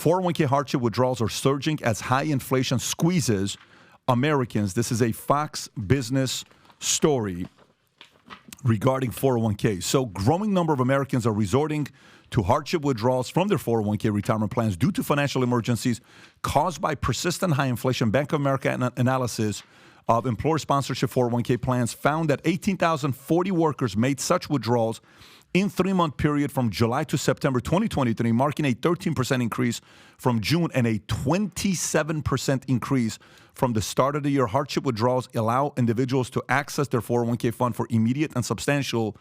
401k hardship withdrawals are surging as high inflation squeezes Americans. This is a Fox Business story regarding 401k. So growing number of Americans are resorting to hardship withdrawals from their 401k retirement plans due to financial emergencies caused by persistent high inflation. Bank of America analysis of employer sponsorship 401k plans found that 18,040 workers made such withdrawals in 3-month period from July to September 2023, marking a 13% increase from June and a 27% increase from the start of the year. Hardship withdrawals allow individuals to access their 401k fund for immediate and substantial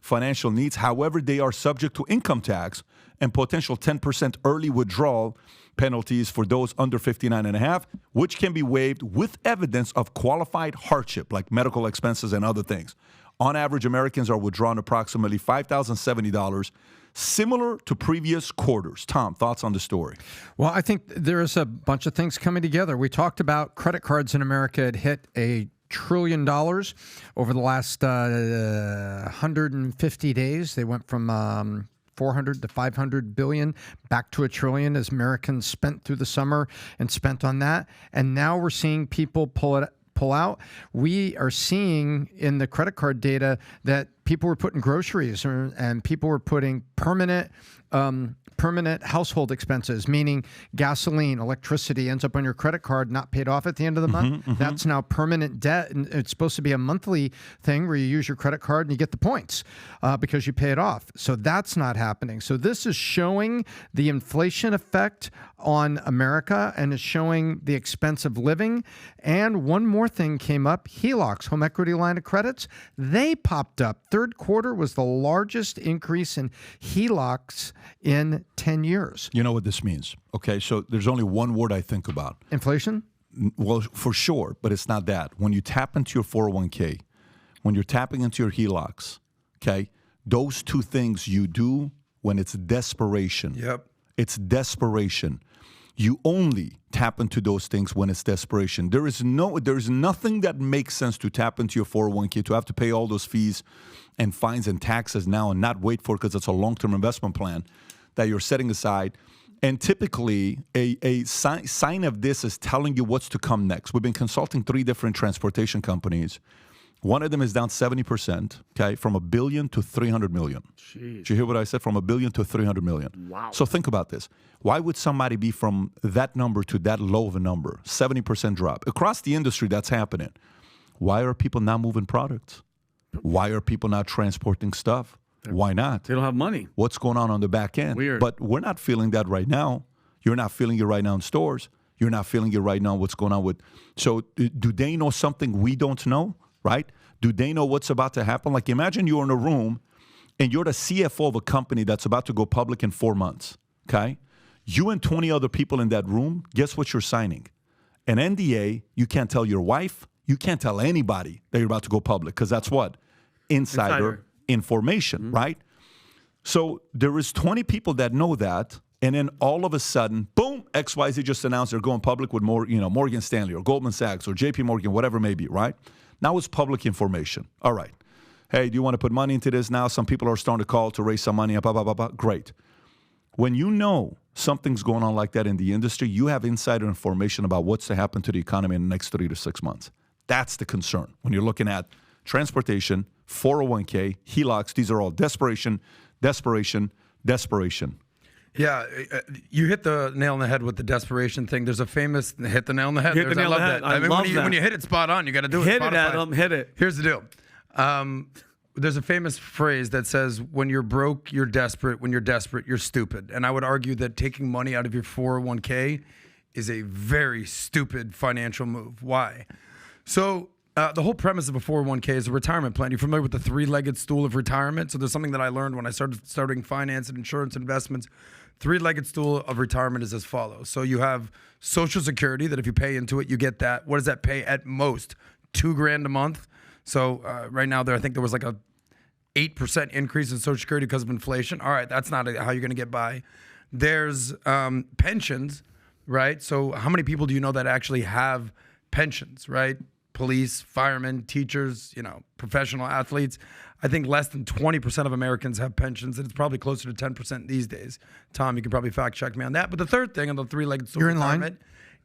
financial needs. However, they are subject to income tax and potential 10% early withdrawal penalties for those under 59 and a half, which can be waived with evidence of qualified hardship, like medical expenses and other things. On average, Americans are withdrawing approximately $5,070, similar to previous quarters. Tom, thoughts on the story? Well, I think there is a bunch of things coming together. We talked about credit cards in America had hit $1 trillion over the last 150 days. They went from 400 to 500 billion, back to $1 trillion as Americans spent through the summer and spent on that. And now we're seeing people pull out. We are seeing in the credit card data that people were putting groceries and people were putting permanent household expenses, meaning gasoline, electricity ends up on your credit card, not paid off at the end of the month. That's now permanent debt. And it's supposed to be a monthly thing where you use your credit card and you get the points because you pay it off. So that's not happening. So this is showing the inflation effect on America and is showing the expense of living. And one more thing came up, HELOCs, home equity line of credits, they popped up. Third quarter was the largest increase in HELOCs in 10 years. You know what this means? Okay, so there's only one word I think about. Inflation? Well, for sure, but it's not that. When you tap into your 401k, when you're tapping into your HELOCs, okay, those two things you do when it's desperation. Yep. It's desperation. You only tap into those things when it's desperation. There's nothing that makes sense to tap into your 401k, to have to pay all those fees and fines and taxes now and not wait for it because it's a long-term investment plan that you're setting aside. And typically, a sign of this is telling you what's to come next. We've been consulting 3 different transportation companies. One of them is down 70%, okay, from $1 billion to $300 million. Jeez. Did you hear what I said? From $1 billion to $300 million. Wow. So think about this. Why would somebody be from that number to that low of a number? 70% drop. Across the industry, that's happening. Why are people not moving products? Why are people not transporting stuff? Why not? They don't have money. What's going on the back end? Weird. But we're not feeling that right now. You're not feeling it right now in stores. You're not feeling it right now what's going on with. So do they know something we don't know, right? Do they know what's about to happen? Like imagine you're in a room and you're the CFO of a company that's about to go public in 4 months, okay? You and 20 other people in that room, guess what you're signing? An NDA. You can't tell your wife. You can't tell anybody that you're about to go public because that's what? Insider information, right? So there is 20 people that know that, and then all of a sudden, boom, XYZ just announced they're going public with Morgan Stanley or Goldman Sachs or JP Morgan, whatever it may be, right? Now it's public information. All right. Hey, do you want to put money into this now? Some people are starting to call to raise some money. Blah, blah, blah, blah. Great. When you know something's going on like that in the industry, you have insider information about what's to happen to the economy in the next 3 to 6 months. That's the concern. When you're looking at transportation, 401k, HELOCs, these are all desperation, desperation, desperation. Yeah, you hit the nail on the head with the desperation thing. There's a famous hit the nail on the head. Hit the nail on the head. I love that. When you hit it spot on, you got to do it. Hit it, Adam. Hit it. Here's the deal. There's a famous phrase that says, when you're broke, you're desperate. When you're desperate, you're stupid. And I would argue that taking money out of your 401k is a very stupid financial move. Why? So the whole premise of a 401k is a retirement plan. You're familiar with the 3-legged stool of retirement? So there's something that I learned when I started studying finance and insurance investments. 3-legged stool of retirement is as follows. So you have Social Security, that if you pay into it, you get that. What does that pay at most? $2,000 a month. So right now, I think there was like a 8% increase in Social Security because of inflation. All right, that's not how you're going to get by. There's pensions, right? So how many people do you know that actually have pensions, right? police, firemen, teachers, professional athletes. I think less than 20% of Americans have pensions, and it's probably closer to 10% these days. Tom, you can probably fact check me on that. But the third thing on the three-legged stool of retirement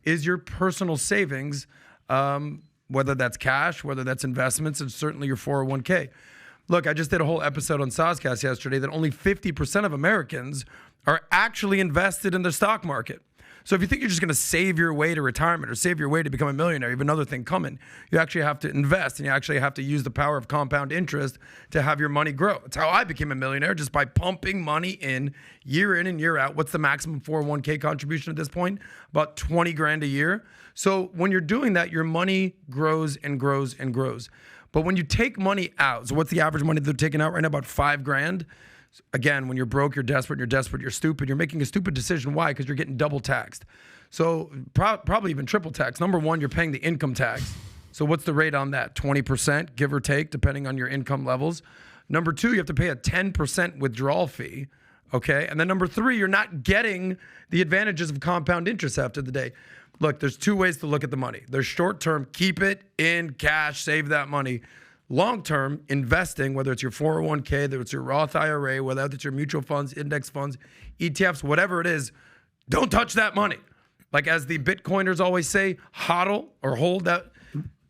is your personal savings, whether that's cash, whether that's investments, and certainly your 401k. Look, I just did a whole episode on Sozcast yesterday that only 50% of Americans are actually invested in the stock market. So if you think you're just going to save your way to retirement or save your way to become a millionaire, you have another thing coming. You actually have to invest, and you actually have to use the power of compound interest to have your money grow. That's how I became a millionaire, just by pumping money in and year out. What's the maximum 401k contribution at this point? About 20 grand a year. So when you're doing that, your money grows and grows and grows. But when you take money out, so what's the average money they're taking out right now? About 5 grand. Again, when you're broke, you're desperate, you're stupid. You're making a stupid decision. Why? Because you're getting double taxed. So probably even triple taxed. Number one, you're paying the income tax. So what's the rate on that? 20%, give or take, depending on your income levels. Number two, you have to pay a 10% withdrawal fee. Okay. And then number three, you're not getting the advantages of compound interest after the day. Look, there's two ways to look at the money. There's short term, keep it in cash, save that money. Long-term investing, whether it's your 401k, whether it's your Roth IRA, whether it's your mutual funds, index funds, ETFs, whatever it is, don't touch that money. Like as the Bitcoiners always say, hodl or hold that,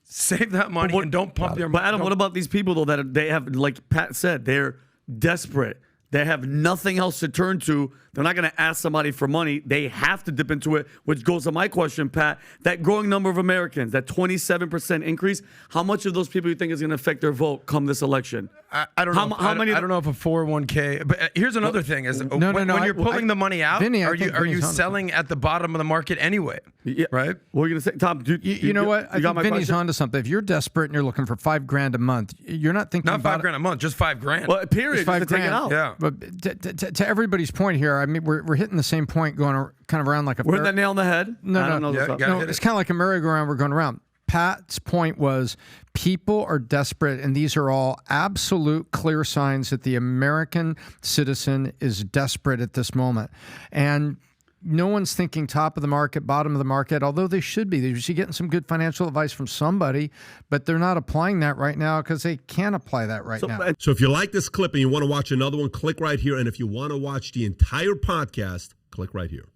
save that money and don't pump your money. But Adam, what about these people though that they have, like Pat said, they're desperate. They have nothing else to turn to. They're not going to ask somebody for money. They have to dip into it, which goes to my question, Pat. That growing number of Americans, that 27% increase, how much of those people you think is going to affect their vote come this election? I don't know. How many? I don't know if a 401k. But here's another thing: is when you're pulling the money out, Vinny, are you selling at the bottom of the market anyway? Yeah. Right. What are you going to say, Tom? You know what? I think Vinny's onto something. If you're desperate and you're looking for $5 grand a month, you're not thinking not about $5 grand a month, just $5 grand. Well, period. $5 grand. Out. Yeah. But to everybody's point here, I mean, we're hitting the same point, going kind of around like a. We're hitting that nail on the head. No. It's kind of like a merry-go-round. We're going around. Pat's point was people are desperate, and these are all absolute clear signs that the American citizen is desperate at this moment. And no one's thinking top of the market, bottom of the market, although they should be. They should be getting some good financial advice from somebody, but they're not applying that right now because they can't apply that right now. So if you like this clip and you want to watch another one, click right here. And if you want to watch the entire podcast, click right here.